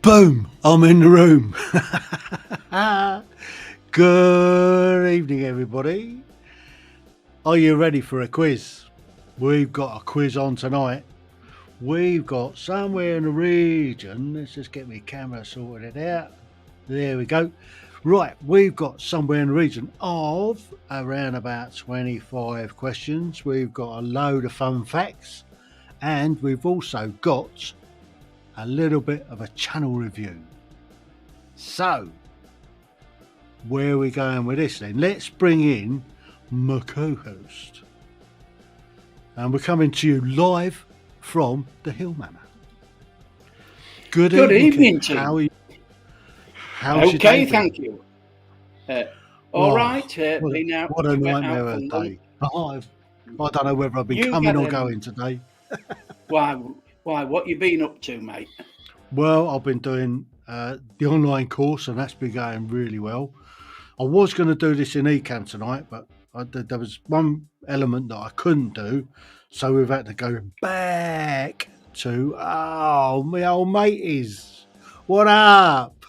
Boom! I'm in the room. Good evening, everybody. Are you ready for a quiz? We've got a quiz on tonight. We've got somewhere in the region. Let's just get my camera sorted out. There we go. Right, we've got somewhere in the region of around about 25 questions. We've got a load of fun facts, and we've also got a little bit of a channel review. So, where are we going with this then? Let's bring in my co-host. And we're coming to you live from the Hill Manor. Good evening, Tim. How are you? How's your day been? Thank you. All right. Been out. What a nightmare of a day. I don't know whether I've been coming or going today. Why? What you been up to, mate? Well, I've been doing the online course, and that's been going really well. I was going to do this in eCam tonight, but there was one element that I couldn't do, so we've had to go back to my old mateys. What up?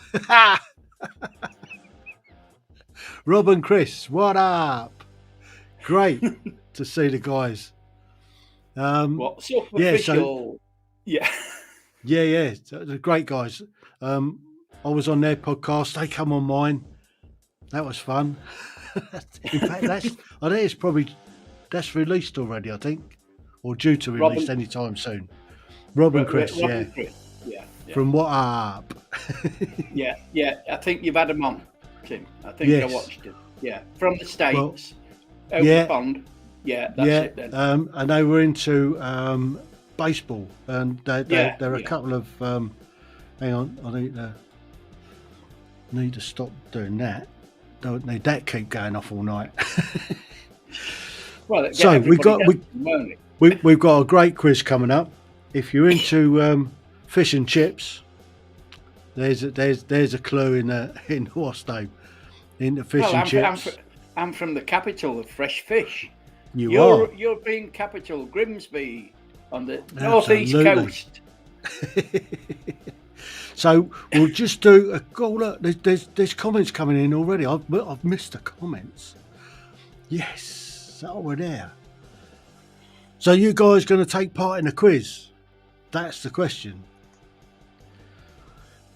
Rob and Chris, what up? Great to see the guys. What's up, official? Yeah. They're great guys. I was on their podcast. They come on mine. That was fun. In fact, that's released already, I think, or due to release anytime soon. Rob and Chris, yeah. From What Up? yeah. I think you've had them on, Tim. I think I watched it. Yeah, from the States. Over the pond. Yeah, that's it then. And they were into baseball, and there are a couple of. Hang on, I need to stop doing that. Don't need that keep going off all night. Well, so we've got a great quiz coming up. If you're into fish and chips, there's a clue in what's name into fish and chips. I'm from the capital of fresh fish. European capital, Grimsby, on the northeast coast. So we'll just do there's comments coming in already. I've missed the comments. Yes, we're there. So you guys going to take part in the quiz? That's the question.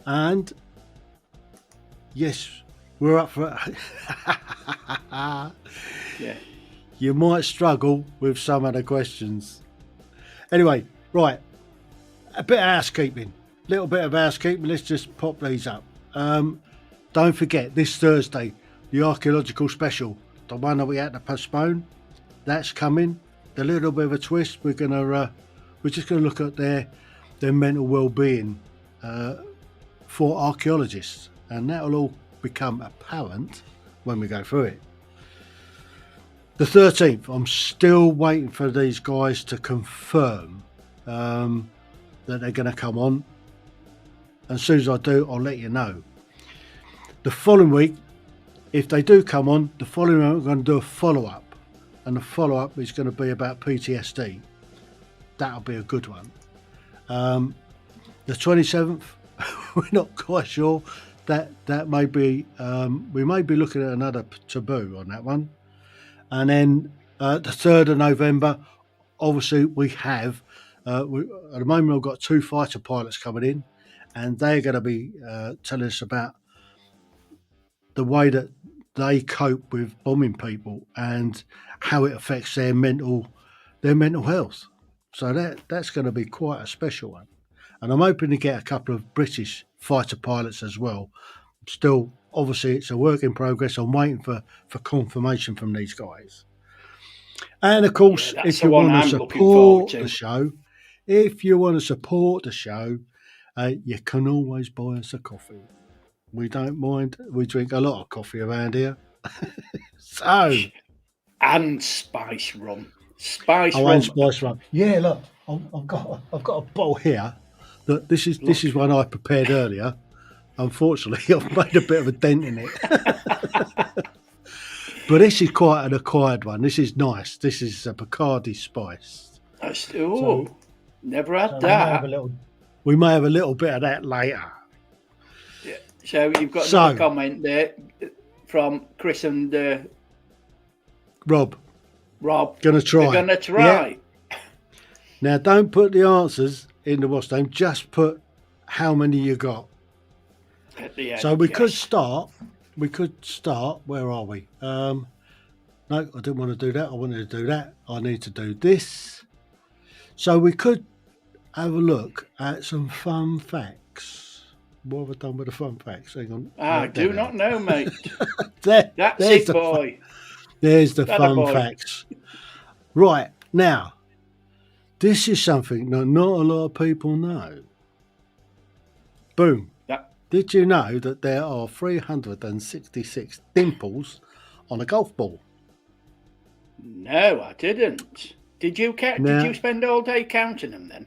And yes, we're up for it. Yeah. You might struggle with some of the questions. Anyway, right. A bit of housekeeping. Little bit of housekeeping. Let's just pop these up. Don't forget, this Thursday, the archaeological special, the one that we had to postpone, that's coming. The little bit of a twist. We're just gonna look at their mental well-being for archaeologists, and that will all become apparent when we go through it. The 13th, I'm still waiting for these guys to confirm that they're going to come on. And as soon as I do, I'll let you know. The following week, if they do come on, the following week we're going to do a follow-up. And the follow-up is going to be about PTSD. That'll be a good one. The 27th, we're not quite sure. That may be, we may be looking at another taboo on that one. And then the 3rd of November, obviously we have, at the moment I've got 2 fighter pilots coming in, and they're going to be telling us about the way that they cope with bombing people and how it affects their mental health. So that's going to be quite a special one. And I'm hoping to get a couple of British fighter pilots as well. Still, obviously, it's a work in progress. I'm waiting for confirmation from these guys. And of course, if you want to support the show, you can always buy us a coffee. We don't mind. We drink a lot of coffee around here. And spice rum. And spice rum. Yeah, look, I've got a bottle here. Look, this is one I prepared earlier. Unfortunately, I've made a bit of a dent in it. But this is quite an acquired one. This is nice. This is a Bacardi spice. Never had that. We may have a little bit of that later. So you've got another comment there from Chris and Rob. Gonna try. They're gonna try. Yeah. Now, don't put the answers in the what's name. Just put how many you got. So we could start. We could start. Where are we? No, I didn't want to do that. I wanted to do that. I need to do this. So we could have a look at some fun facts. What have I done with the fun facts? Hang on. I do not know, mate. That's it, boy. There's the fun facts. Right, now, this is something that not a lot of people know. Boom. Did you know that there are 366 dimples on a golf ball? No, I didn't. Did you did you spend all day counting them then?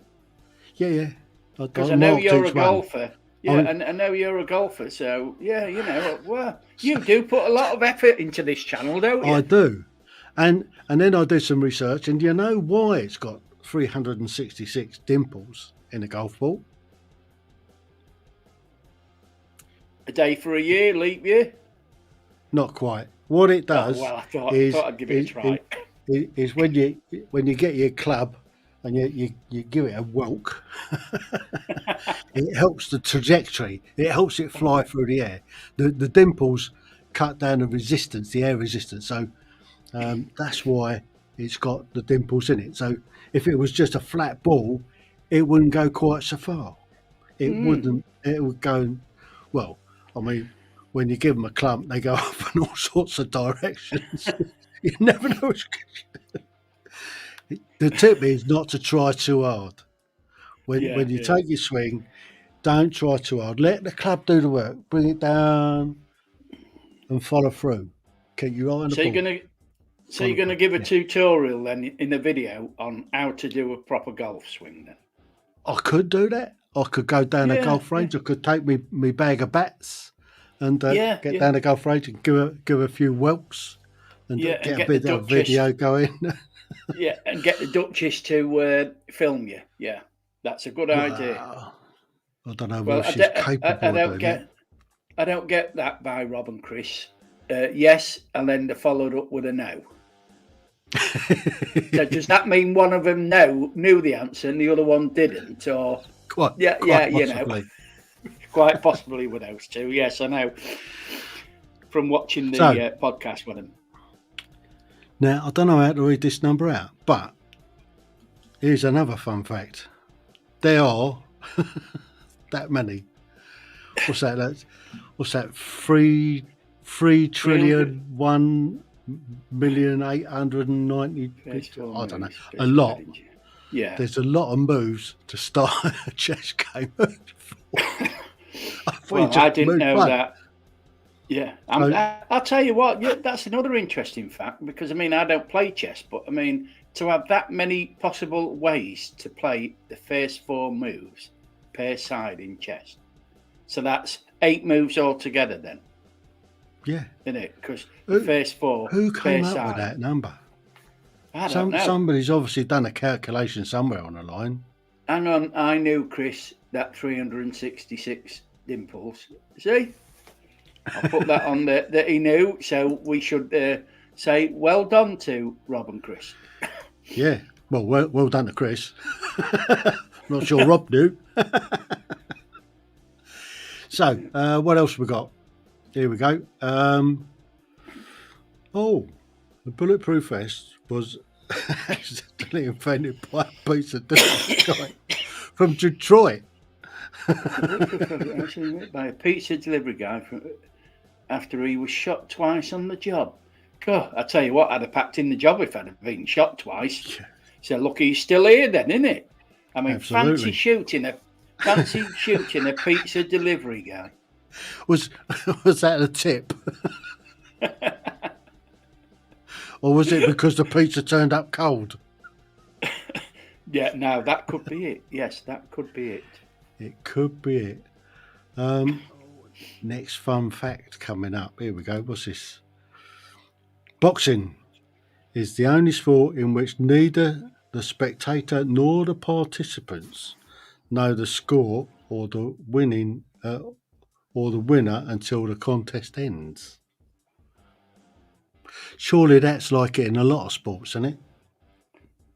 Yeah. Because I know you're a golfer. Yeah, and I know you're a golfer, so yeah, you know, well, you do put a lot of effort into this channel, don't you? I do. And then I did some research, and you know why it's got 366 dimples in a golf ball? A day for a year, leap year? Not quite. What it does I thought I'd give it a try. Is when you get your club and you give it a whelk, it helps the trajectory. It helps it fly through the air. The dimples cut down the air resistance. So that's why it's got the dimples in it. So if it was just a flat ball, it wouldn't go quite so far. It wouldn't. It would go. Well, I mean, when you give them a clump, they go off in all sorts of directions. You never know. The tip is not to try too hard. When you take your swing, don't try too hard. Let the club do the work. Bring it down and follow through. Keep you right on the ball. You're gonna give a tutorial then in the video on how to do a proper golf swing then? I could do that. I could go down a golf range. I could take me bag of bats and get down the golf range and give a few whelks and get a bit of video going. Yeah, and get the Duchess to film you. Yeah, that's a good idea. I don't know whether she's capable of doing it. I don't get that by Rob and Chris. Yes, and then they followed up with a no. So does that mean one of them knew the answer and the other one didn't? Or quite you possibly. know, quite possibly with those two. Yes, I know from watching the podcast with them. Now, I don't know how to read this number out, but here's another fun fact. There are that many. What's that? What's that? 3,001,890. I don't know. A lot. Yeah. There's a lot of moves to start a chess game. I didn't know that. Yeah, I'll tell you what. Yeah, that's another interesting fact because I mean I don't play chess, but I mean to have that many possible ways to play the first 4 moves per side in chess, so that's 8 moves altogether. Then, yeah, isn't it? Because the first 4. Who came up with that number? I don't know. Somebody's obviously done a calculation somewhere on the line. And I knew Chris that 366 dimples. See. I'll put that on there that he knew, so we should say well done to Rob and Chris. Yeah, well done to Chris. Not sure Rob knew. So, what else we got? Here we go. The bulletproof vest was accidentally invented by a pizza delivery guy from Detroit. By a pizza delivery guy after he was shot twice on the job. God, I tell you what, I'd have packed in the job if I'd have been shot twice. Yeah. So lucky he's still here then, isn't it? I mean, fancy shooting a pizza delivery guy. Was that a tip? Or was it because the pizza turned up cold? Yeah, no, that could be it. Yes, that could be it. It could be it. Next fun fact coming up. Here we go. What's this? Boxing is the only sport in which neither the spectator nor the participants know the score or the winning or the winner until the contest ends. Surely that's like it in a lot of sports, isn't it?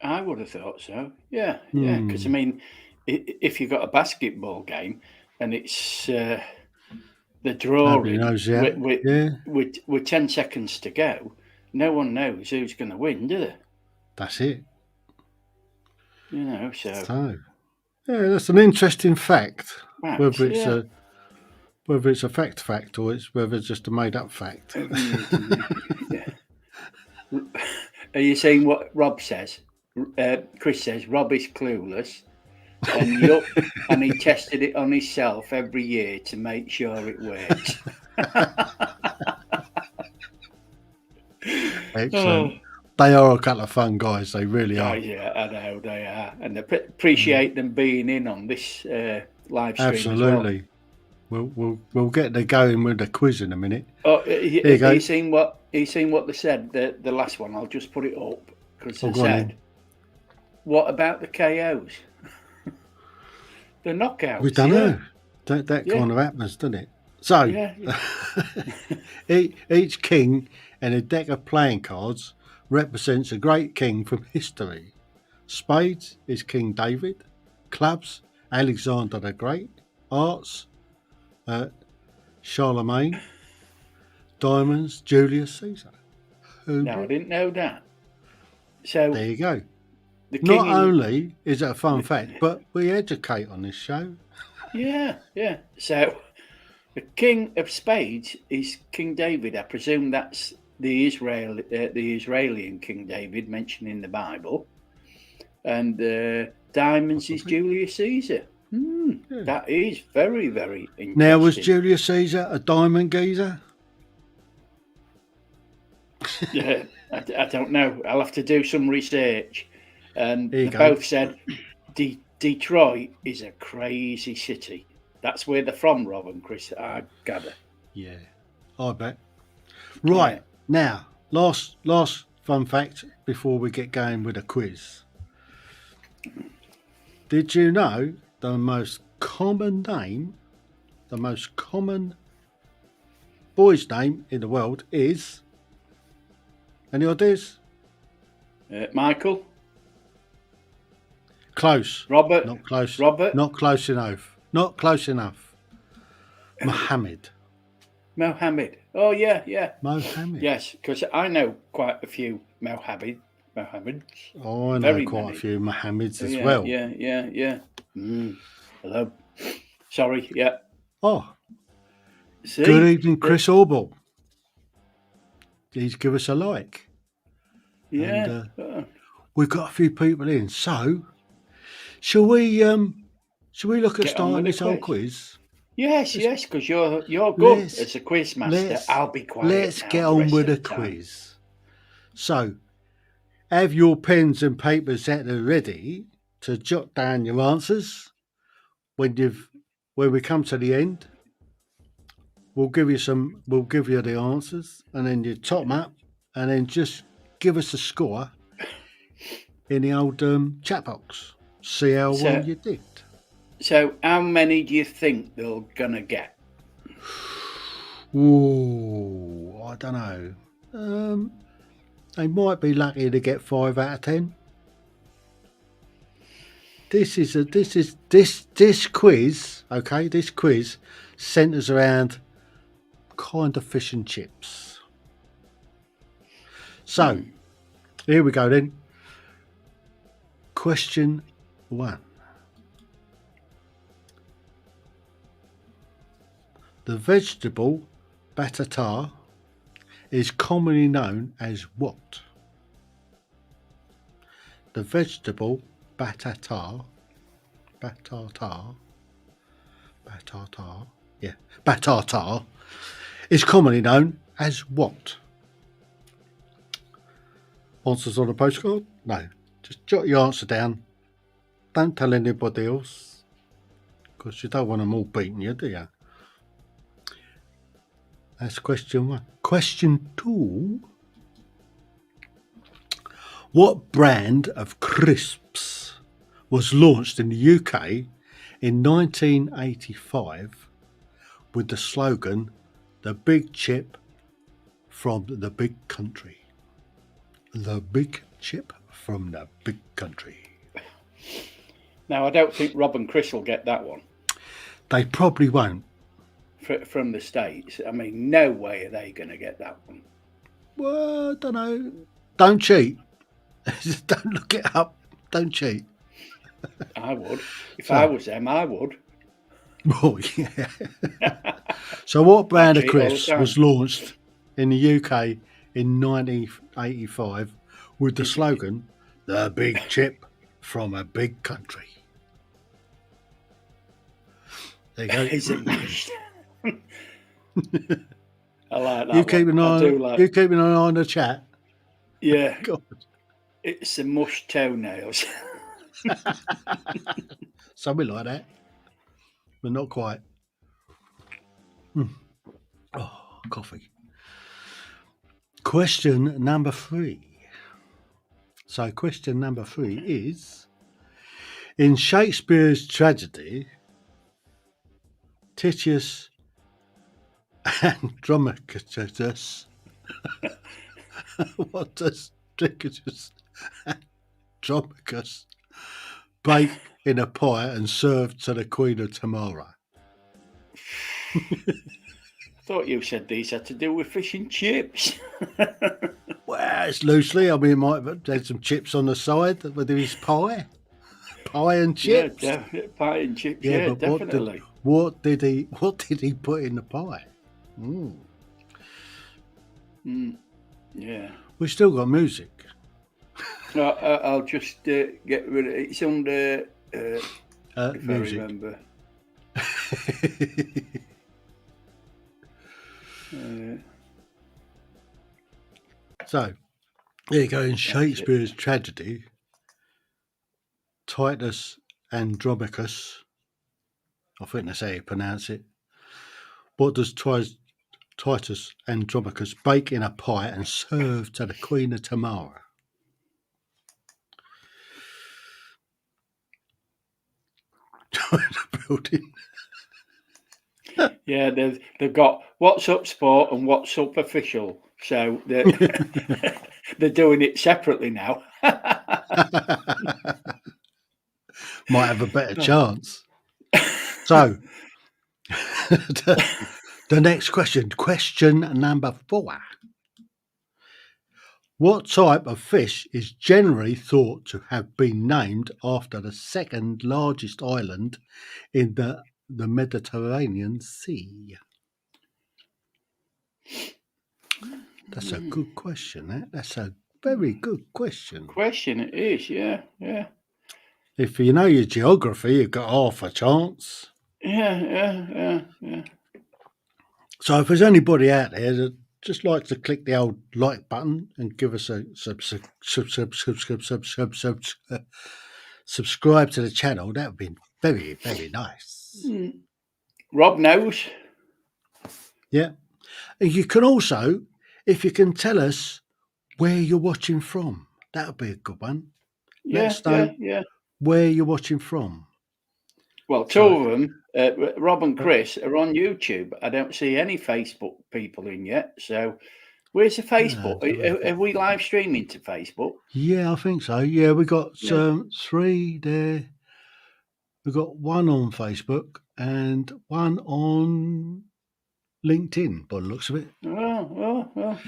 I would have thought so. Yeah, yeah. Because I mean, if you've got a basketball game and it's the Nobody drawing knows yet. with 10 seconds to go, no one knows who's going to win, do they? That's it. So yeah, that's an interesting fact. Fact, Whether it's a fact or whether it's just a made up fact. Yeah. Are you saying what Rob says? Chris says Rob is clueless, and he tested it on himself every year to make sure it works. Excellent. They are a couple of fun guys. They really are. Oh yeah, I know they are, and I appreciate them being in on this live stream. Absolutely. As well. We'll get the going with the quiz in a minute. Oh, you seen what they said? The last one. I'll just put it up because they said, "What about the KOs? The knockouts?" We don't know. That kind of happens, doesn't it? So each king and a deck of playing cards represents a great king from history. Spades is King David. Clubs, Alexander the Great. Hearts, Charlemagne. Diamonds, Julius Caesar. No, I didn't know that. So there you go. Not only is it a fun fact, but we educate on this show. Yeah. So the King of Spades is King David. I presume that's the Israeli King David mentioned in the Bible. And diamonds is Julius Caesar. That is very, very interesting. Now, was Julius Caesar a diamond geezer? Yeah, I don't know. I'll have to do some research. And they both said Detroit is a crazy city. That's where they're from, Rob and Chris, I gather. Yeah, I bet. Right, now, last fun fact before we get going with a quiz. Did you know the most common boy's name in the world is... Any ideas? Michael? Close. Robert? Not close. Robert? Not close enough. Mohammed. Mohammed. Oh, yeah. Mohammed. Yes, because I know quite a few Mohammeds. Oh, I know quite a few Mohammeds as well. Yeah. Hello. Sorry, yeah. Oh. See? Good evening, Chris Orble. Please give us a like. Yeah. And, we've got a few people in. So, shall we look at starting this whole quiz? Yes, because you're good as a quiz master. I'll be quiet. Let's get on with the quiz. So, have your pens and papers at the ready to jot down your answers. When we come to the end, we'll give you the answers, and then you top them up, and then just give us a score in the old chat box. See how well you did. So, how many do you think they're gonna get? Ooh, I don't know. They might be lucky to get 5 out of 10. This quiz. Okay, this quiz centres around kind of fish and chips. So, here we go then. Question 1. The vegetable batata is commonly known as what? The vegetable batata is commonly known as what? Answers on a postcard? No. Just jot your answer down. Don't tell anybody else, because you don't want them all beating you, do you? That's question 1. Question 2. What brand of crisps was launched in the UK in 1985 with the slogan, "The big chip from the big country." The big chip from the big country. Now, I don't think Rob and Chris will get that one They probably won't. from the States. I mean, no way are they going to get that one. Well, I don't know. Don't cheat. Don't look it up. Don't cheat. I would. If I was them, I would. Oh, yeah. So what brand of cheat all the crisps time. was launched in the UK in 1985 with the slogan, "The big chip from a big country"? There you go. Is it mashed? I like that You keep one. an I eye. do like. You keep an eye on the chat. Yeah, God. it's the mushed toenails. Something like that, but not quite. Oh, coffee. Question number 3. So, question number 3 is: in Shakespeare's tragedy, Titius Andromachus, what does Titius Andromachus bake in a pie and serve to the Queen of Tamara? Thought you said these had to do with fish and chips. Well, it's loosely. I mean, it might have had some chips on the side with his pie. Pie and chips. Yeah, pie and chips. Yeah, but definitely. What did he put in the pie? Yeah. We've still got music. I'll just get rid of it. It's under, if Music. I remember. So, there you go. In Shakespeare's tragedy, Titus Andromachus, I think that's how you pronounce it. What does Titus Andromachus bake in a pie and serve to the Queen of Tamara? Join the building. Yeah, they've got What's Up Sport and What's Up Official. So they're, they're doing it separately now. Might have a better chance. So, the next question number 4. What type of fish is generally thought to have been named after the second largest island in the Mediterranean Sea? That's a good question. That's a very good question. Question it is, yeah. If you know your geography, you've got half a chance. Yeah. So if there's anybody out there that just likes to click the old like button and give us a subscribe to the channel, that would be very, very nice. Rob knows. Yeah. And you can also, if you can tell us where you're watching from, that would be a good one. Let us know where you're watching from. Well, two of them, Rob and Chris, are on YouTube. I don't see any Facebook people in yet. So where's the Facebook? Are we live streaming to Facebook? Yeah, I think so. Yeah, we got 3 there. We've got one on Facebook and one on LinkedIn, by the looks of it. Well.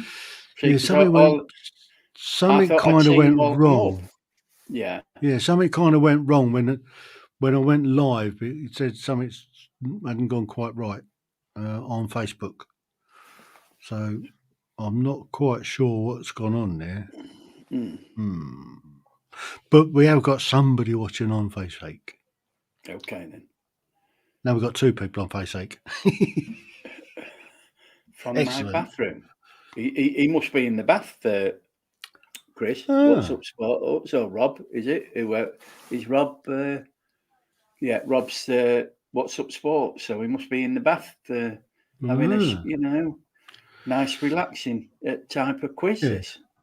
Yeah, something kind of went wrong. Yeah, something kind of went wrong when I went live. It said something hadn't gone quite right on Facebook. So I'm not quite sure what's gone on there. But we have got somebody watching on Facebook. Okay, then. Now we've got 2 people on Facebook. From Excellent. My bathroom. He must be in the bath, Chris. What's up, Sport? Oh, so Rob, is it? Is Rob? Rob's What's Up Sport. So he must be in the bath having a, nice, relaxing type of quiz. Yeah.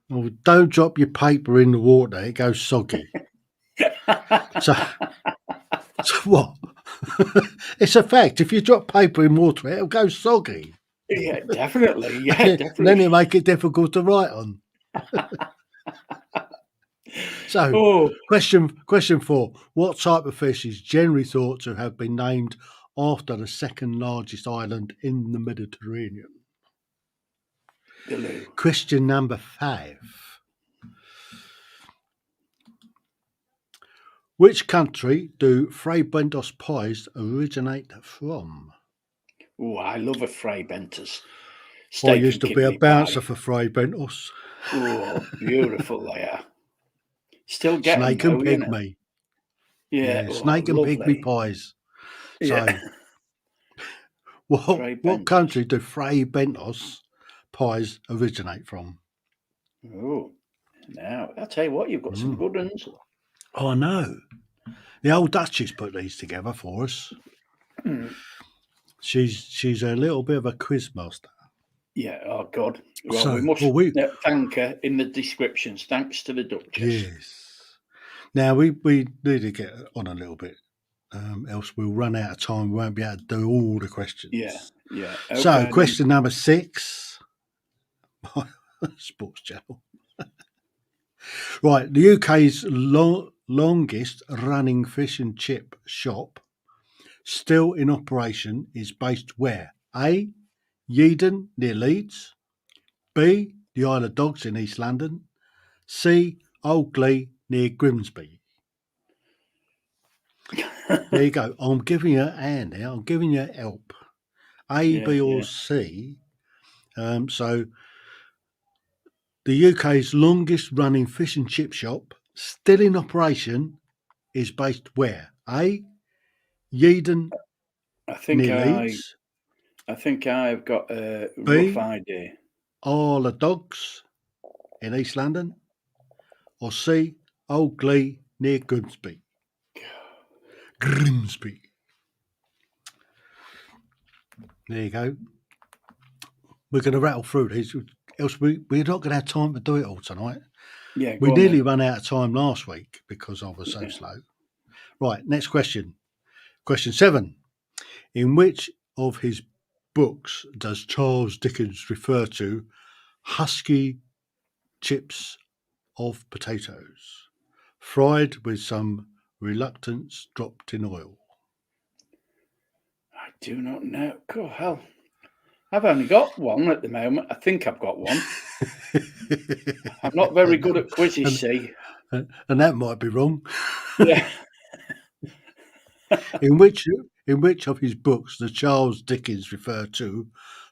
Well, don't drop your paper in the water; it goes soggy. so what? It's a fact. If you drop paper in water, it'll go soggy. Yeah, definitely. Yeah, And then definitely. it'll make it difficult to write on. So, Oh, question 4. What type of fish is generally thought to have been named after the second largest island in the Mediterranean? the loo. Question number 5. Which country do Fray Bentos pies originate from? Oh, I love a Fray Benter's I steak used and to be a kidney bouncer pie. for Fray Bentos. Oh, beautiful they are. Still get them Snake and though, you know. pygmy. Yeah, Yeah, oh, snake and pygmy lovely. pies. Yeah, So, what Fray what Benter's. country do Fray Bentos pies originate from? Oh, now I tell you what, you've got some Mm. good ones. Oh no, the old Duchess put these together for us. Mm. She's a little bit of a quiz master. Yeah, oh God. Well, we So, must well, thank her in the descriptions. Thanks to the Duchess. yes. Now we need to get on a little bit, else we'll run out of time. We won't be able to do all the Yeah, questions. yeah. So, Okay then. question number 6. Sports Channel. Right, the UK's longest running fish and chip shop, still in operation, is based where? A. Yeadon near Leeds. B. The Isle of Dogs in East London. C. Old Glee near Grimsby. There you go. I'm giving you a hand here. I'm giving you help. A, Yeah, B, or yeah. C. So the UK's longest running fish and chip shop, still in operation, is based where? A. Yeadon I think near I Leeds. I think I've got a rough B. idea. Isle of Dogs in East London. Or C. Old Glee near Grimsby. Grimsby. There you go. We're going to rattle through these, else we're not going to have time to do it all tonight. Yeah, We go on nearly then. ran out of time last week because I was so Yeah. slow. Right, next question. Question 7. In which of his books does Charles Dickens refer to husky chips of potatoes, fried with some reluctance dropped in oil? I do not know. God, hell. I've only got one at the moment. I think I've got one. I'm not very good at quizzes, and, see. and that might be wrong. Yeah. In which of his books does Charles Dickens refer to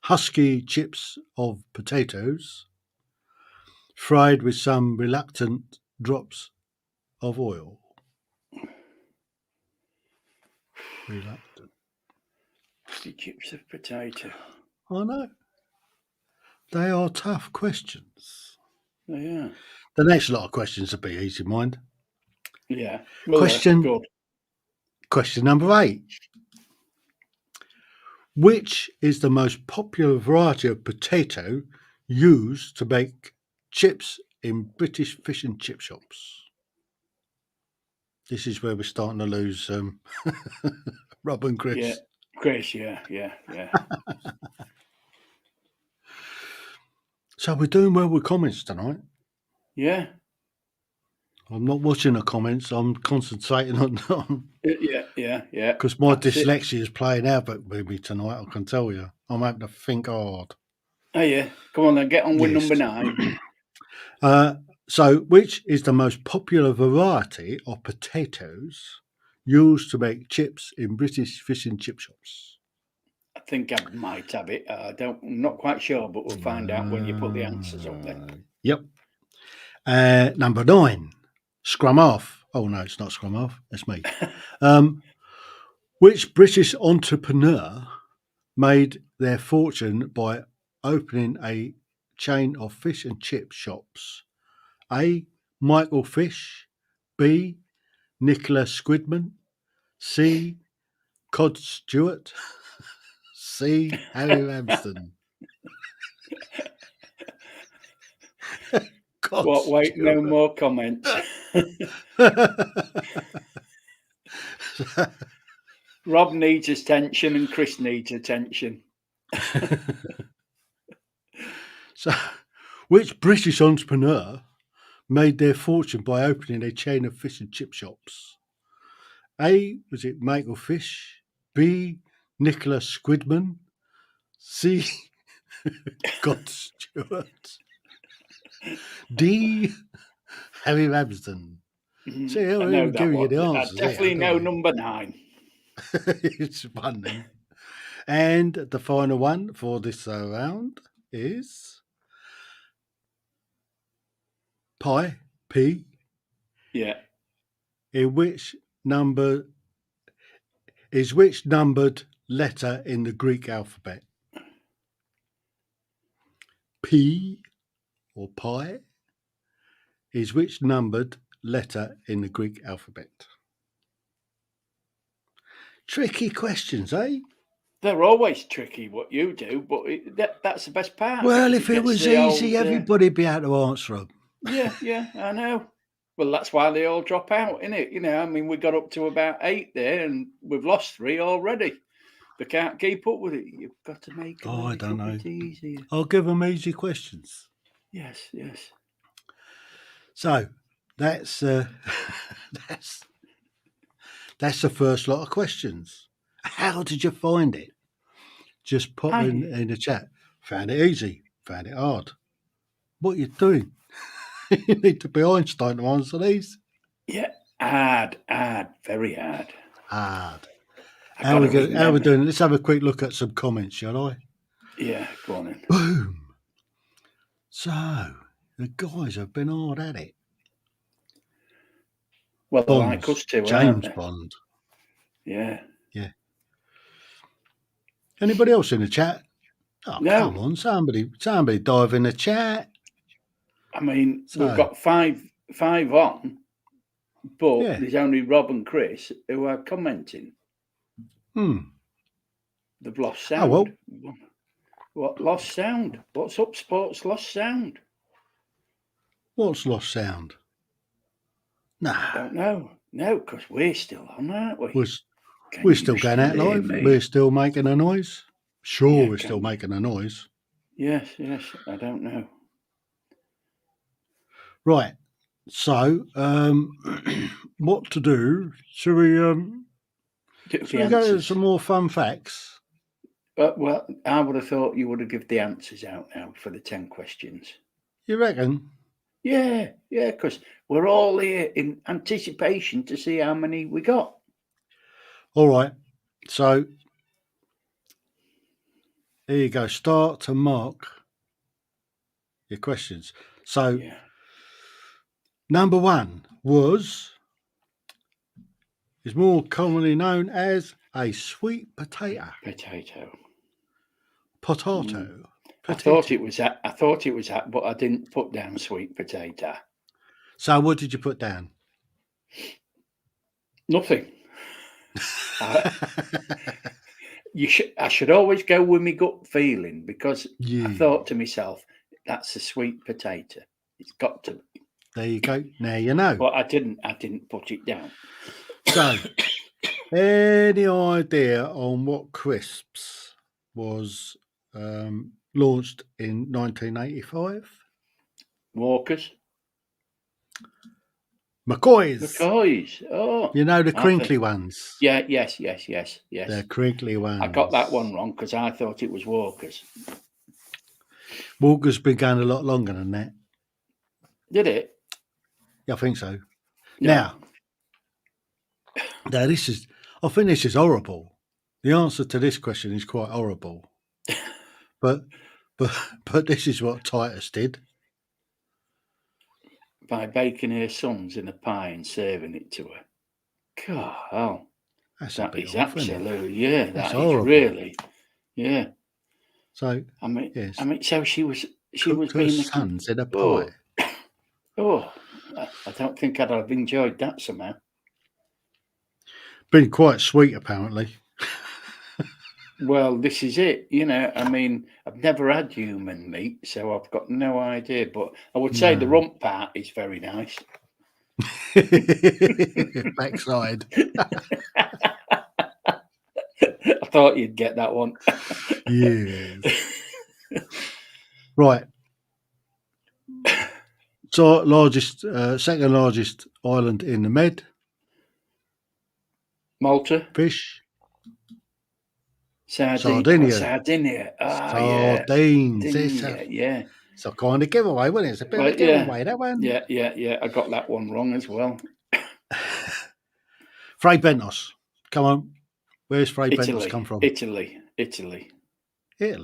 husky chips of potatoes, fried with some reluctant drops of oil? Reluctant. The chips of potato. I know. They are tough questions. Oh, yeah. The next lot of questions will be easy, mind. Yeah. Well, Question good. number 8. Which is the most popular variety of potato used to make chips in British fish and chip shops? This is where we're starting to lose Rob and Yeah. Chris. Chris, yeah, yeah, yeah. So we're doing well with comments tonight. Yeah. I'm not watching the comments. I'm concentrating on Yeah, yeah, yeah. because my That's it. dyslexia is playing havoc with me tonight. I can tell you. I'm having to think hard. Oh, yeah. Come on then, get on with Yes. number 9. So, which is the most popular variety of potatoes used to make chips in British fish and chip shops? I think I might have it. I'm not quite sure, but we'll find out when you put the answers up then. Yep. Number 9, scrum off. Oh no, it's not scrum off. It's me. Which British entrepreneur made their fortune by opening a chain of fish and chip shops? A. Michael Fish. B. Nicholas Squidman. C. Cod Stewart. C. Harry Ramsden. Cod What? Wait, no Stewart. more comments. Rob needs attention and Chris needs attention. So, which British entrepreneur made their fortune by opening a chain of fish and chip shops? A, was it Michael Fish? B, Nicholas Squidman? C, God Stewart? D, Harry Ramsden? See, I we're know even that giving you one. the I answers. definitely here, know don't we? number 9. It's fun then. And the final one for this round is pi, P, Yeah. which numbered letter in the Greek alphabet? P or pi is which numbered letter in the Greek alphabet? Tricky questions, eh? They're always tricky what you do, but that's the best part. Well, because if it gets was the easy, old, everybody'd be able to answer them. Yeah, I know. Well, that's why they all drop out, innit? I mean, we got up to about 8 there, and we've lost 3 already. They can't keep up with it. You've got to make it a I little don't know. bit easier. I'll give them easy questions. Yes. So that's that's the first lot of questions. How did you find it? Just pop in the chat. Found it easy. Found it hard. What are you doing? You need to be Einstein to answer these. Yeah, hard, very hard. Hard. I How we remember. doing? Let's have a quick look at some comments, shall I? Yeah, go on then. Boom. So the guys have been hard at it. Well, they Bonds, like us too, aren't James they? Bond. Yeah. Anybody else in the chat? Oh, No. come on, somebody dive in the chat. I mean, we've got five on, but there's only Rob and Chris who are commenting. They've lost sound. Oh, well. What lost sound? What's up, sports? Lost sound. What's lost sound? Nah. I don't know. No, because we're still on, aren't we? We're still going out live. We're still making a noise. Sure, we're still making a noise. Yes. I don't know. Right. So, what to do? Should we go to some more fun facts? Well, I would have thought you would have given the answers out now for the 10 questions. You reckon? Yeah, because we're all here in anticipation to see how many we got. All right. So, here you go. Start to mark your questions. So, number 1 is more commonly known as a sweet potato. Potato. I thought it was that, but I didn't put down sweet potato. So what did you put down? Nothing. I should always go with my gut feeling, because I thought to myself, that's a sweet potato. It's got to be. There you go. Now you know. But I didn't put it down. So, any idea on what crisps was launched in 1985? Walkers. McCoy's. Oh, you know the crinkly ones. Yeah. Yes. The crinkly ones. I got that one wrong because I thought it was Walkers. Walkers been going a lot longer than that. Did it? Yeah, I think so. No. Now I think this is horrible. The answer to this question is quite horrible. but this is what Titus did. By baking her sons in a pie and serving it to her. God, that is absolutely, yeah, that's horrible. Really, yeah. So I mean, yes. So she was being sons in a pie. Oh, I don't think I'd have enjoyed that somehow. Been quite sweet, apparently. Well, this is it. I mean, I've never had human meat, so I've got no idea. But I would say the rump part is very nice. Backside. thought you'd get that one. Yes. Right. So second largest island in the Med. Malta. Fish. Sardinia. Sardinia. Sardinia. Ah, Sardines. yeah. It's a kind of giveaway, wasn't it? It's a bit of a giveaway, that one. Yeah. I got that one wrong as well. Fray Bentos. Come on. Where's Fray Bentos come from? Italy. Italy? Yeah.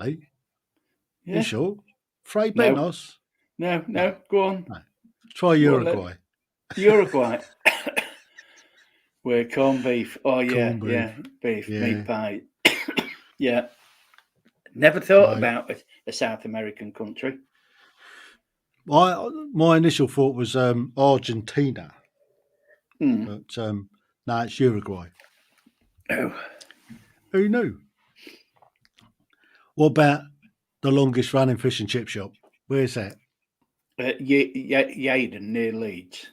You sure? Fray Bentos? No. Go on. No. Try Uruguay. Uruguay. Where corned beef. Oh, yeah. Corned beef. Yeah. Beef, Yeah. meat pie. Yeah. Never thought about a South American country. My initial thought was Argentina. But no, it's Uruguay. Oh. Who knew? What about the longest running fish and chip shop? Where's that? Yaden near Leeds.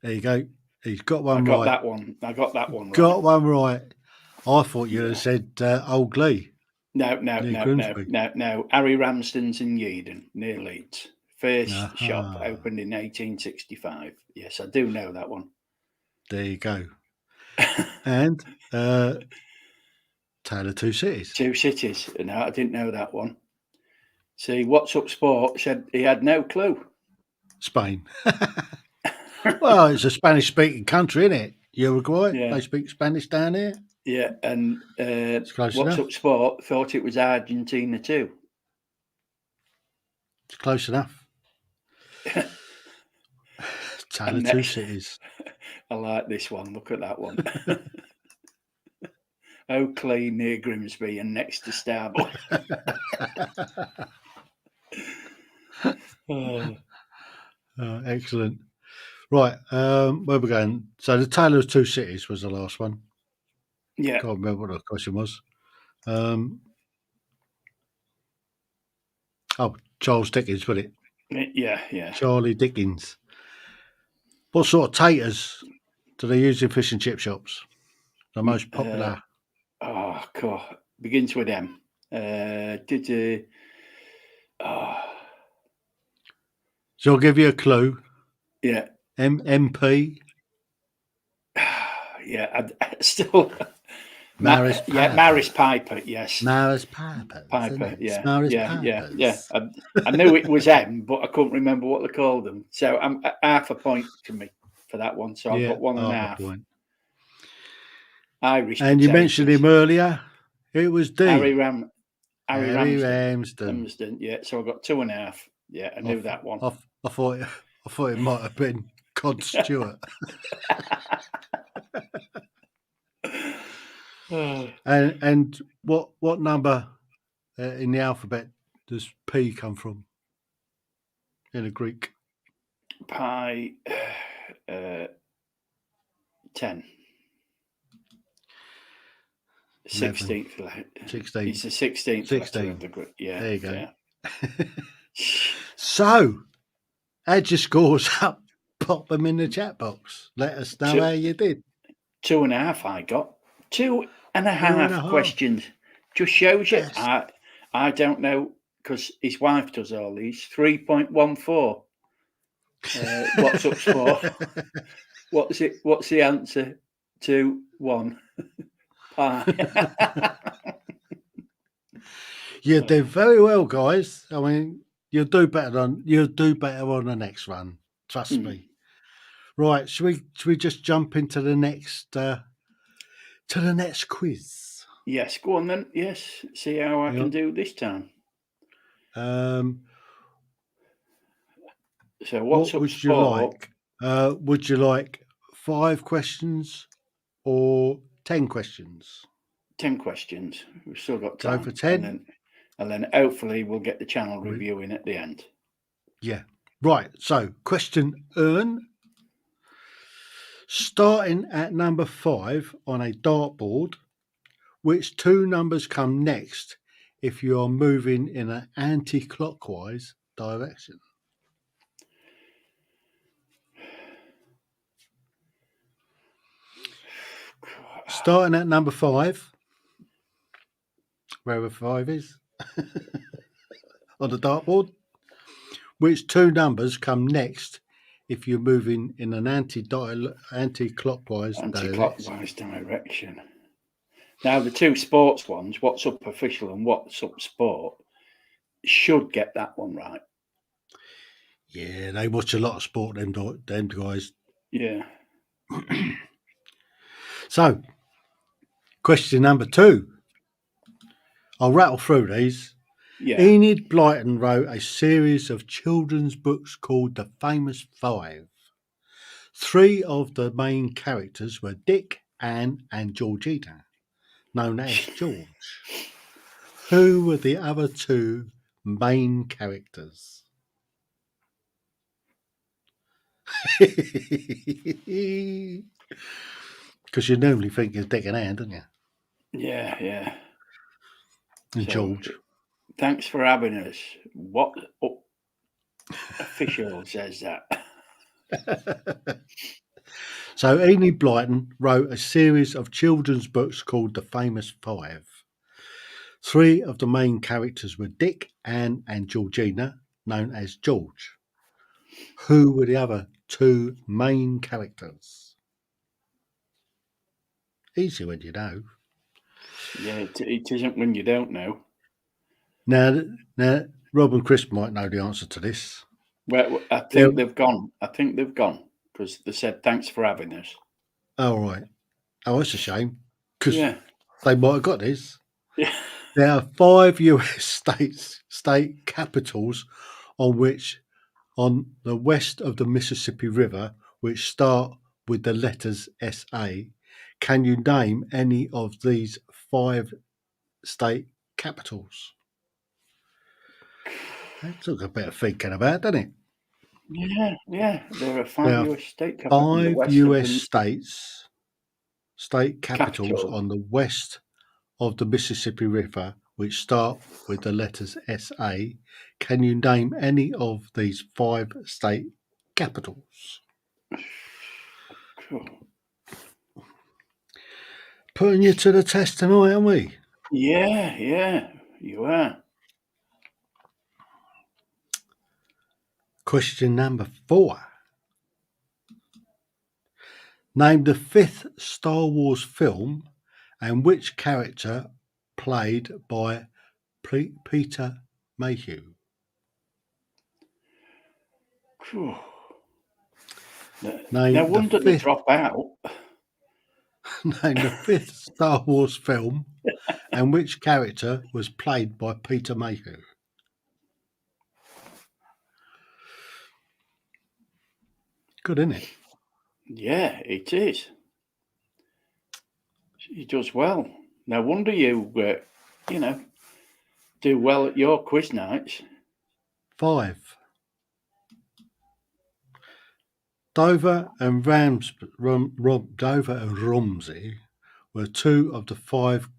There you go. He's got one right. I got that one right. Got one right. I thought you had said Old Lee. No. Harry Ramsden's in Yaden near Leeds. First shop opened in 1865. Yes, I do know that one. There you go. And Tale of Two Cities. Two Cities. No, I didn't know that one. See, What's Up Sport said he had no clue. Spain. Well, it's a Spanish-speaking country, isn't it? Uruguay. Yeah. They speak Spanish down there. Yeah, and What's Up Sport thought it was Argentina too. It's close enough. Tale of Two Cities. I like this one. Look at that one. Oakley near Grimsby and next to Starboy. Excellent. Right, where we're we going? So the Tale of Two Cities was the last one. Yeah. Can't remember what the question was. Charles Dickens, wasn't it? Yeah. Charlie Dickens. What sort of taters do they use in fish and chip shops? The most popular. God. Begins with M. So I'll give you a clue. Yeah. MP. Yeah, I still. Maris Piper. Yeah, Maris Piper. Yes. Maris Piper. Yeah. Pipers. Yeah. I knew it was M, but I couldn't remember what they called them. So I'm half a point to me for that one. So I've got 1.5. Point. Irish. And you mentioned him earlier. It was D. Harry Ramsden. Ramsden. Yeah. So I got 2.5. Yeah, I knew that one. I thought it might have been Cod Stewart. And what number in the alphabet does P come from in a Greek? Pi 10. 16th. 16th. It's the 16th. 16th. Yeah. There you go. Yeah. So, add your scores up. Pop them in the chat box. Let us know how you did. 2.5 I got. 2.5 questions. Just shows you. Yes. I don't know, because his wife does all these. 3.14. What's up, sport? What's the answer to 1? Pie. You did very well, guys. I mean, you'll do better on the next run. Trust me. Right, should we just jump into the next quiz? Yes, go on then. Yes, see how I can do this time. So what would you like? Would you like 5 questions or 10 questions? 10 questions. We've still got time. Go for 10. And then hopefully we'll get the channel reviewing at the end. Yeah. Right. So question earn. Starting at number 5 on a dartboard, which 2 numbers come next if you are moving in an anti-clockwise direction? Starting at number 5. wherever 5 is, on the dartboard. Which two numbers come next if you're moving in an anti-clockwise direction? Anti-clockwise direction. Now, the two sports ones, what's up official and what's up sport, should get that one right. Yeah, they watch a lot of sport, them guys. Yeah. So, question number 2. I'll rattle through these. Yeah. Enid Blyton wrote a series of children's books called The Famous Five. 3 of the main characters were Dick, Anne, and Georgina, known as George. Who were the other 2 main characters? Because you normally think it's Dick and Anne, don't you? Yeah, yeah. And George. Thanks for having us. What official says that? So Enid Blyton wrote a series of children's books called The Famous Five. 3 of the main characters were Dick, Anne, and Georgina, known as George. Who were the other 2 main characters? Easy when you know. Yeah, it isn't when you don't know. Now, Rob and Chris might know the answer to this. Well, I think they've gone because they said thanks for having us. Oh, right. Oh, that's a shame because Yeah. they might have got this. Yeah. There are 5 US state capitals on the west of the Mississippi River, which start with the letters SA. Can you name any of these 5 state capitals? That took a bit of thinking about, doesn't it? Yeah. There are 5 There are US state capitals on the 5 west US state capitals capital. on the west of the Mississippi River, which start with the letters SA. Can you name any of these 5 state capitals? Cool. Putting you to the test tonight, aren't we? Yeah, you are. Question number 4. Name the 5th Star Wars film and which character played by Peter Mayhew. Cool. Name No wonder they drop out. Name the 5th Star Wars film and which character was played by Peter Mayhew. Good, isn't it? Yeah, it is. He does well. No wonder you, do well at your quiz nights. 5. Dover and Romsey were 2 of the 5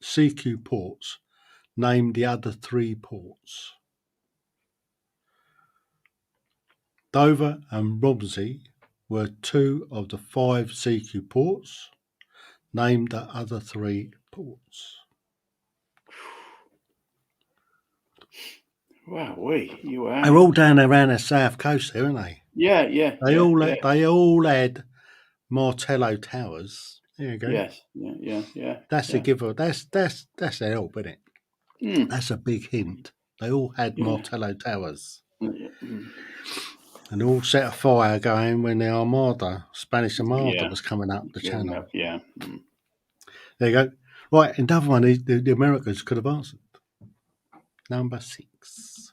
CQ ports. Name the other 3 ports. Dover and Romsey were 2 of the 5 CQ ports. Name the other 3 ports. Wow, you are. They're all down around the south coast there, aren't they? Yeah. They all had Martello Towers. There you go. Yes, yeah. That's a giver. That's a help, isn't it? Mm. That's a big hint. They all had Martello Towers. Mm. And all set a fire going when the Spanish Armada was coming up the channel. Yeah. Mm. There you go. Right, another one the Americans could have answered. Number 6.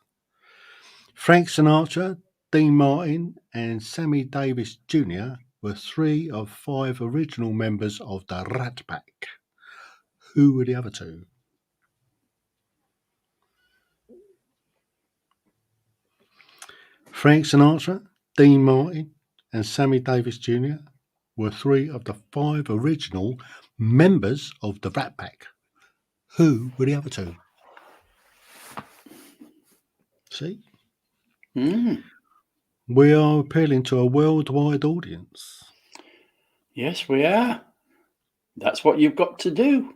Frank Sinatra, Dean Martin, and Sammy Davis Jr. were 3 of 5 original members of the Rat Pack. Who were the other 2? Frank Sinatra, Dean Martin, and Sammy Davis Jr. were 3 of the 5 original members of the Rat Pack. Who were the other 2? See? Mm. We are appealing to a worldwide audience. Yes, we are. That's what you've got to do.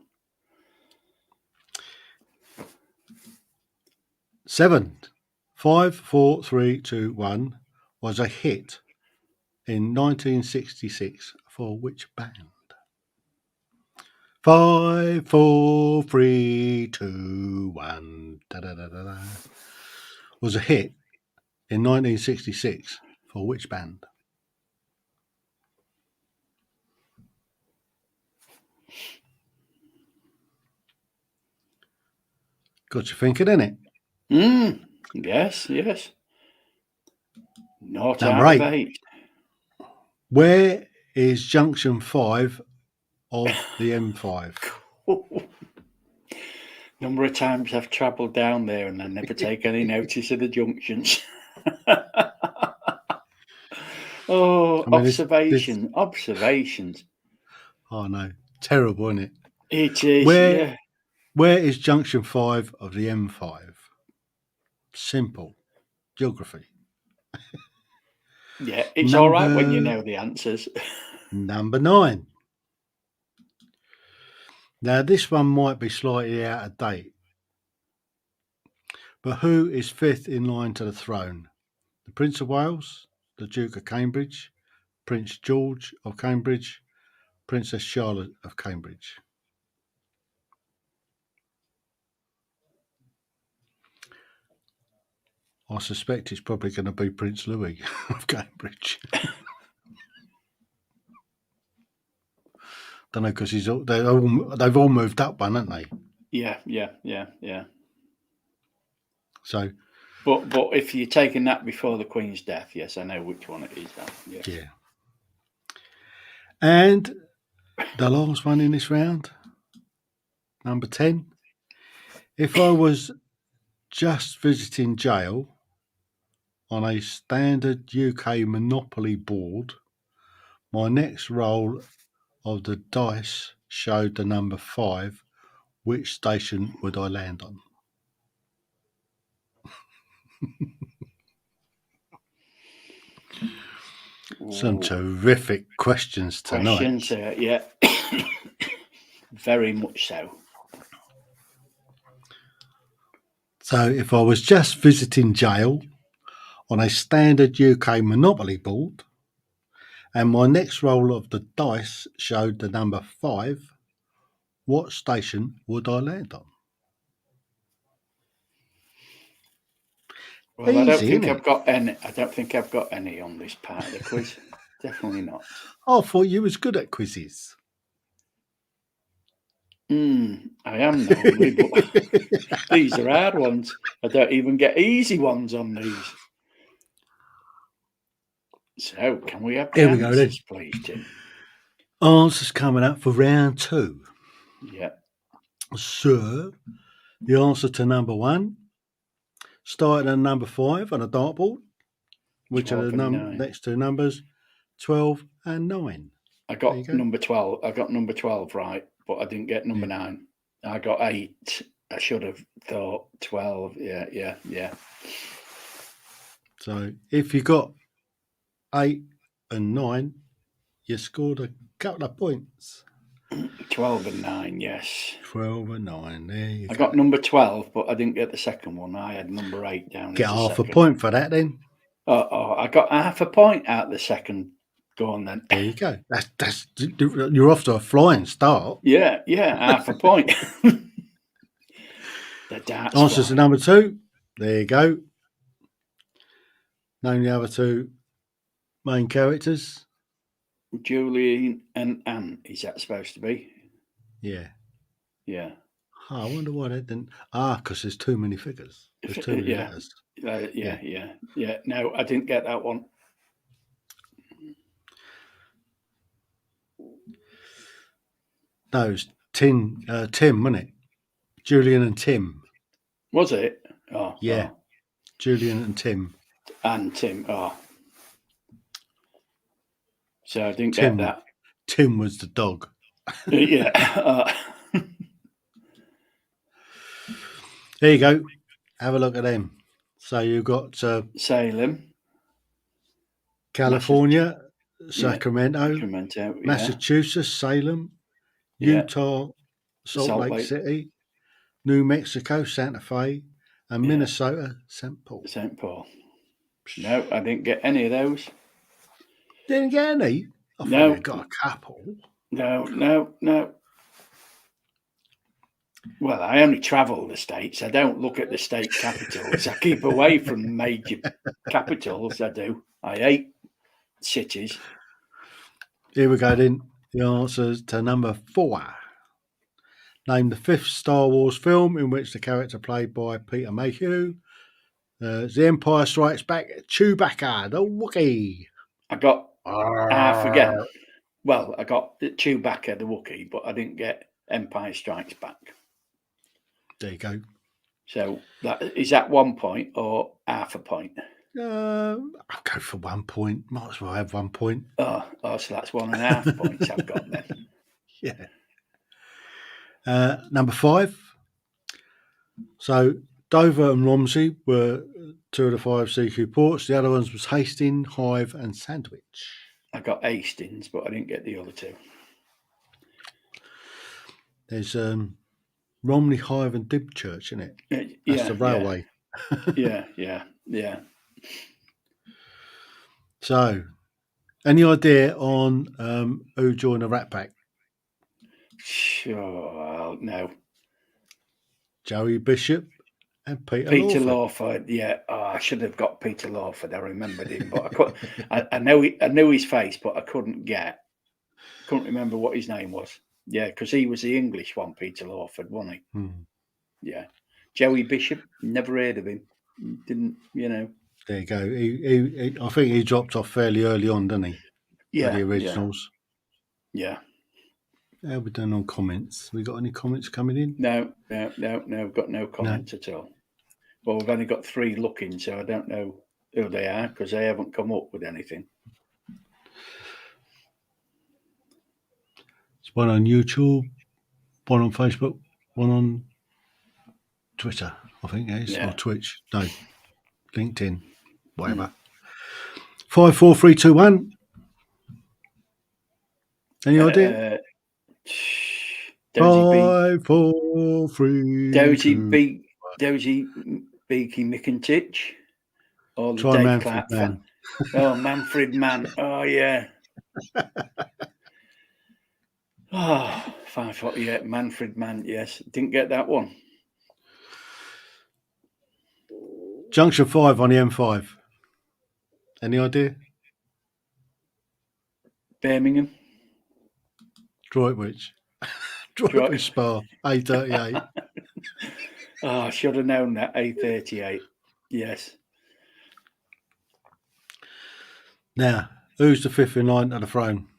7. 5, 4, 3, 2, 1 was a hit in 1966 for which band? 5, 4, 3, 2, 1 da, da, da, da, da, was a hit in 1966 for which band? Got you thinking, innit? Yes, yes. Not Number out of 8. 8. Where is junction 5 of the M5? Number of times I've travelled down there and I never take any notice of the junctions. Oh, I mean, this observations. oh no, terrible, isn't it? It is, Where yeah. where is junction 5 of the M5? Simple. Geography. Yeah, it's all right when you Number know the answers. number 9. Now this one might be slightly out of date. But who is 5th in line to the throne? The Prince of Wales, the Duke of Cambridge, Prince George of Cambridge, Princess Charlotte of Cambridge. I suspect it's probably going to be Prince Louis of Cambridge. Don't know because they've all moved up one, haven't they? Yeah. So, but if you're taking that before the Queen's death, yes, I know which one it is. Yes. yeah. And the last one in this round, number 10. If I was just visiting jail on a standard UK Monopoly board, my next roll of the dice showed the number 5. Which station would I land on? Some terrific questions tonight. Questions, yeah. Very much so. So if I was just visiting jail on a standard UK Monopoly board and my next roll of the dice showed the number 5, what station would I land on? Well, Easy, I don't think innit? I've got any on this part of the quiz. Definitely not. I thought you was good at quizzes. I am normally, but these are hard ones. I don't even get easy ones on these. So, can we have the Here we go then. answers, please, Tim? Answers coming up for round 2. Yeah. So, the answer to number 1, starting at number 5 on a dartboard, which are the next two numbers, 12 and 9. I got number 12. I got number 12 right, but I didn't get number 9. I got 8. I should have thought 12. Yeah. So if you got 8 and 9, you scored a couple of points. 12 and 9, yes. 12 and 9, there you go. I got number 12, but I didn't get the second one. I had number 8 down. Get half a point for that then. Oh, I got half a point out the second. Go on then. There you go. That's you're off to a flying start. Yeah, half a point. The darts Answers to number 2. There you go. Name the other two main characters. Julian and Anne, is that supposed to be? Yeah. Yeah. Oh, I wonder why they didn't. Because there's too many figures. There's too many letters. Yeah. No, I didn't get that one. No, it was Tim, wasn't it? Julian and Tim. Was it? Oh, yeah. Oh. Julian and Tim. And Tim. Oh. So I didn't get that. Tim was the dog. Yeah. There you go. Have a look at them. So you've got Salem, California, Sacramento, yeah. Massachusetts, Salem, Utah, Salt Lake City, New Mexico, Santa Fe, And Minnesota, St. Paul. St. Paul. No, I didn't get any of those. Didn't get any? I thought No. you got a couple. No. Well, I only travel the states. I don't look at the state capitals. I keep away from major capitals. I do. I hate cities. Here we go then. The answers to number 4. Name the 5th Star Wars film in which the character played by Peter Mayhew. The Empire Strikes Back, Chewbacca, the Wookiee. I got half again. Well, I got Chewbacca, the Wookiee, but I didn't get Empire Strikes Back. There you go. So is that 1 point or half a point? I'll go for 1 point. Might as well have 1 point. Oh, so that's 1.5 points I've got then. Yeah. Number 5. So Dover and Romsey were 2 of the 5 CQ ports. The other ones was Hastings, Hive, and Sandwich. I got Hastings, but I didn't get the other 2. There's Romney, Hive, and Dibchurch, isn't it? That's the railway. Yeah. So, any idea on who joined the Rat Pack? Sure, no. Joey Bishop and Peter Lawford. Yeah. Oh, I should have got Peter Lawford. I remembered him, but I couldn't. I knew his face, but I couldn't remember what his name was. Yeah, because he was the English one, Peter Lawford, wasn't he? Yeah. Joey Bishop, never heard of him. Didn't, There you go. He I think he dropped off fairly early on, didn't he? Yeah. The originals. Yeah. How are we done on comments? We got any comments coming in? No. Got no comments at all. Well, we've only got 3 looking, so I don't know who they are because they haven't come up with anything. It's one on YouTube, one on Facebook, one on Twitter, I think it is, or Twitch. No, LinkedIn, whatever. 5, 4, 3, 2, 1. Any idea? 5, 4, 3, Dozy 2. Dozy Beaky Mickentich. Or the Try Dave Manfred Clark Mann. Oh, Manfred Mann. Oh, yeah. Oh, 5 foot. Yeah, Manfred Mann. Yes, didn't get that one. Junction 5 on the M5. Any idea? Birmingham. Droitwich. Droitwich Spa, A38. Oh, I should have known that. A38. Yes. Now, who's the 5th in line to the throne?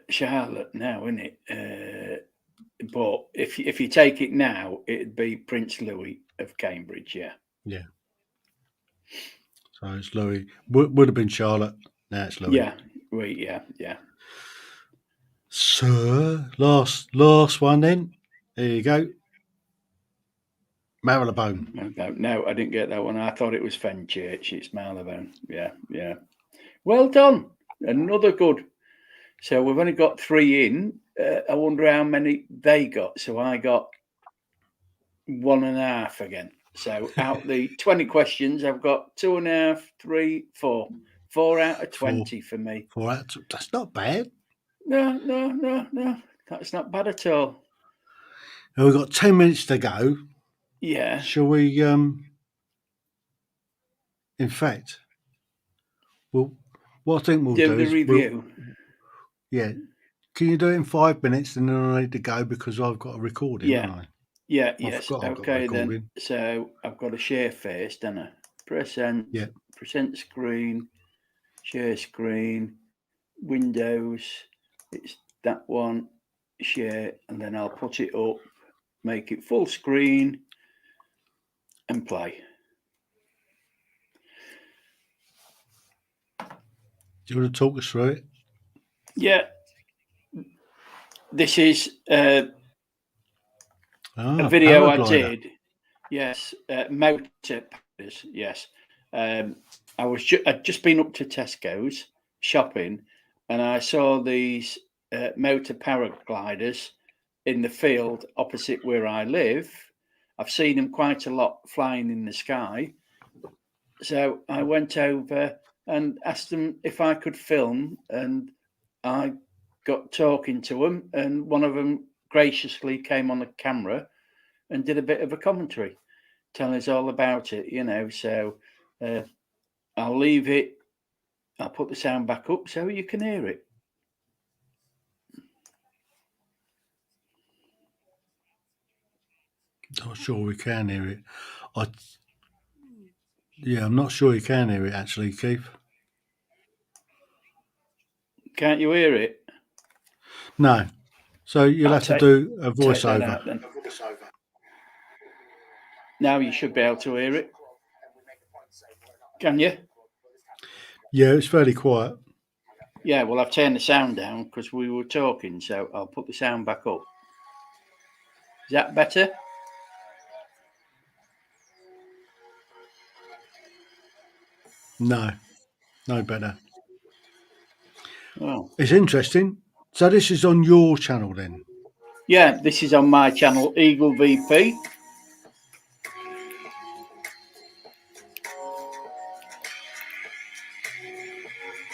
Charlotte now, isn't it? But if you take it now, it'd be Prince Louis of Cambridge, yeah. Yeah. So it's Louis. Would have been Charlotte. Now it's Louis. Yeah. So last one then. There you go. Marylebone. No, I didn't get that one. I thought it was Fenchurch. It's Marylebone. Yeah. Well done. Another good. So we've only got 3 in. I wonder how many they got. So I got 1.5 again. So out the 20 questions, I've got 2.5, 3, 4. 4 out of 20 for me. 4 out of, that's not bad. No. That's not bad at all. We've got 10 minutes to go. Yeah. Shall we, in fact, what I think we'll do the is review. Yeah. Can you do it in 5 minutes and then I need to go because I've got a recording, haven't I? Yeah, yes. Okay, then. So I've got to share first, don't I? Present screen, share screen, Windows. It's that one, share, and then I'll put it up, make it full screen, and play. Do you want to talk us through it? Yeah. This is a video I did. Yes, motor paragliders. Yes, I'd just been up to Tesco's shopping, and I saw these motor paragliders in the field opposite where I live. I've seen them quite a lot flying in the sky. So I went over and asked them if I could film, and I got talking to them, and one of them graciously came on the camera and did a bit of a commentary, telling us all about it, So I'll leave it. I'll put the sound back up so you can hear it. Not sure we can hear it. I'm not sure you can hear it actually, Keith. Can't you hear it? No. So you'll have to do a voiceover. Now you should be able to hear it. Can you? Yeah, it's fairly quiet. Yeah, well, I've turned the sound down because we were talking, so I'll put the sound back up. Is that better? No better. Oh. It's interesting. So this is on your channel then? Yeah, this is on my channel, Eagle VP.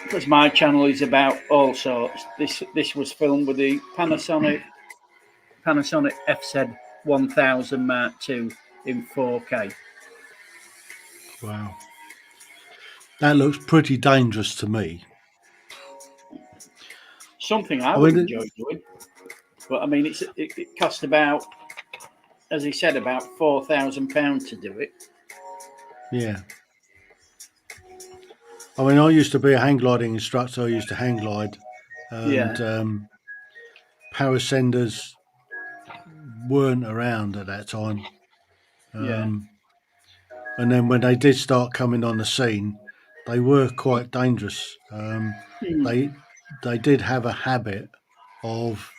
Because my channel is about all sorts. This was filmed with the Panasonic FZ 1000 Mark II in 4K. Wow. That looks pretty dangerous to me. Something I would enjoy doing. But I mean, it cost about, as he said, about £4,000 to do it. Yeah. I mean, I used to be a hang gliding instructor. I used to hang glide, and parasenders weren't around at that time. And then when they did start coming on the scene, they were quite dangerous. They did have a habit of,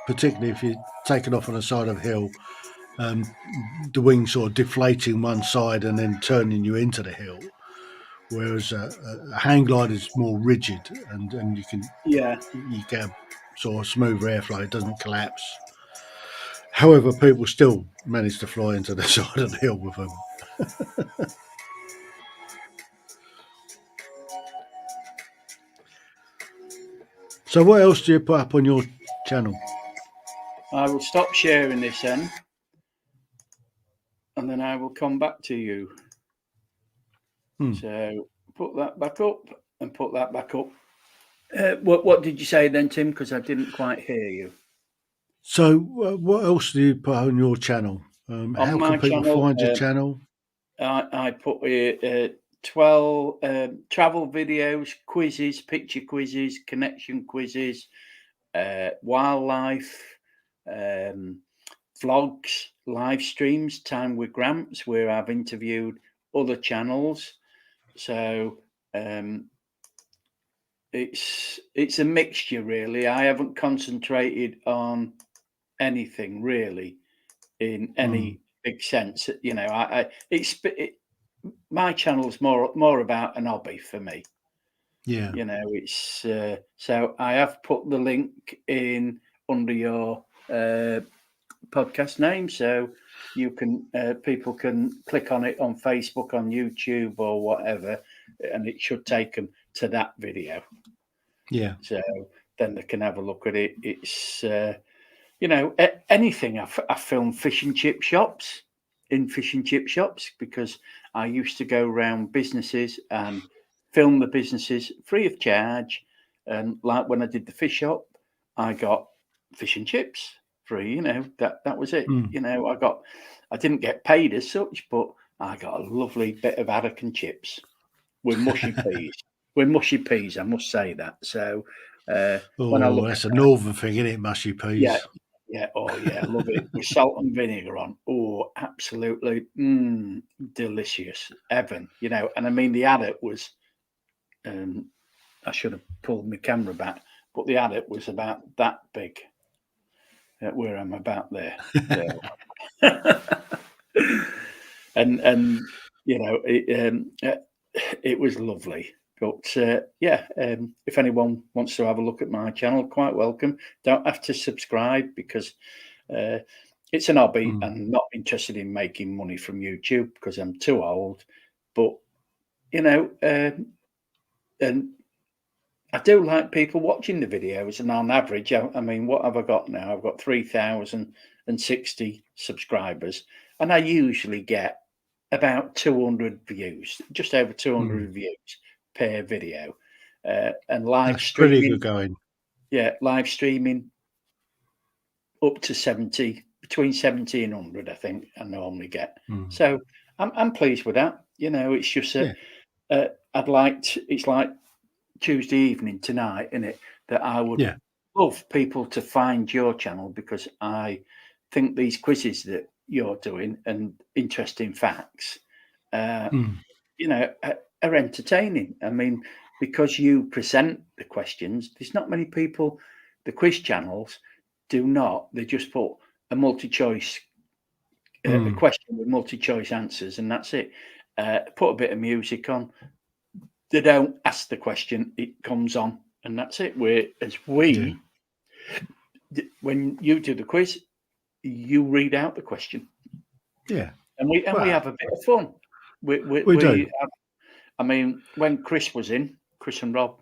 particularly if you're taken off on the side of a hill, the wings sort of deflating one side and then turning you into the hill. Whereas a hang glider is more rigid, and you get a sort of smoother airflow. It doesn't collapse. However, people still manage to fly into the side of the hill with them. So what else do you put up on your channel? I will stop sharing this then, and then I will come back to you. So put that back up and put that back up. What did you say then, Tim? Because I didn't quite hear you. So what else do you put on your channel? How can people find your channel? I put 12 travel videos, quizzes, picture quizzes, connection quizzes, wildlife, vlogs, live streams, Time with Gramps, where I've interviewed other channels. So it's a mixture, really. I haven't concentrated on anything really in any big sense. My channel's more about an hobby for me. Yeah. It's so I have put the link in under your podcast name, so you can people can click on it on Facebook, on YouTube, or whatever, and it should take them to that video. Yeah. So then they can have a look at it. It's anything. I film fish and chip shops because I used to go around businesses and film the businesses free of charge. And like when I did the fish shop, I got fish and chips free. That was it. I didn't get paid as such, but I got a lovely bit of haddock and chips with mushy peas. With mushy peas, I must say that. So when I look that's a northern thing, isn't it? Mushy peas. Yeah. Yeah, love it. With salt and vinegar on. Oh, absolutely delicious. Heaven, and I mean the haddock was I should have pulled my camera back, but the haddock was about that big. Where I'm about there. So. and it was lovely. But if anyone wants to have a look at my channel, quite welcome. Don't have to subscribe because it's an hobby, and not interested in making money from YouTube because I'm too old. But and I do like people watching the videos, and on average, I mean, what have I got now? I've got 3,060 subscribers, and I usually get about 200 views, just over 200 views per video, and live That's pretty streaming. good going. Yeah, live streaming up to 70, between 70 and 100, I think I normally get. So I'm pleased with that. It's just it's like Tuesday evening tonight, isn't it? That I would love people to find your channel, because I think these quizzes that you're doing and interesting facts, are entertaining. I mean, because you present the questions, there's not many people, the quiz channels do not. They just put a multi-choice a question with multi-choice answers, and that's it. Put a bit of music on. They don't ask the question; it comes on, and that's it. When you do the quiz, you read out the question. Yeah, and we have a bit of fun. We do. I mean, when Chris was in, Chris and Rob,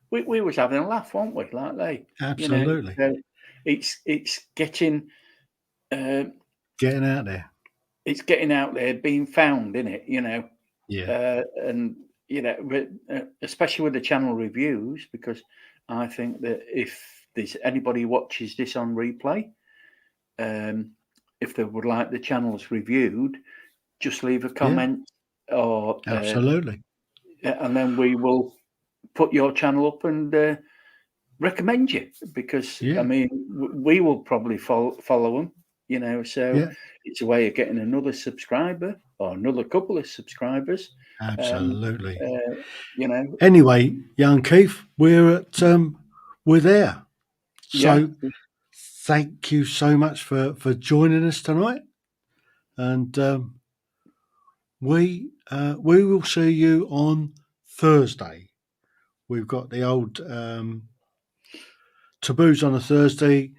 we was having a laugh, weren't we? Like they, Absolutely. It's getting getting out there. It's getting out there, being found, in it. Yeah. And especially with the channel reviews, because I think that if there's anybody who watches this on replay, if they would like the channels reviewed, just leave a comment or absolutely, and then we will put your channel up and recommend you, because I mean, we will probably follow them, so it's a way of getting another subscriber or another couple of subscribers. Absolutely. Anyway, young Keith, we're there. So thank you so much for joining us tonight, and we will see you on Thursday. We've got the old taboos on a Thursday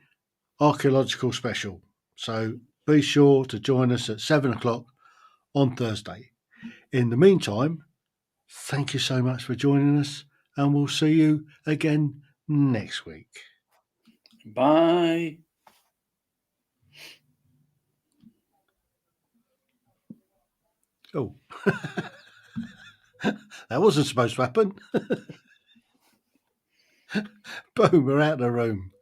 archaeological special. So be sure to join us at 7:00 on Thursday. In the meantime, thank you so much for joining us, and we'll see you again next week. Bye. Oh, that wasn't supposed to happen. Boom, we're out of the room.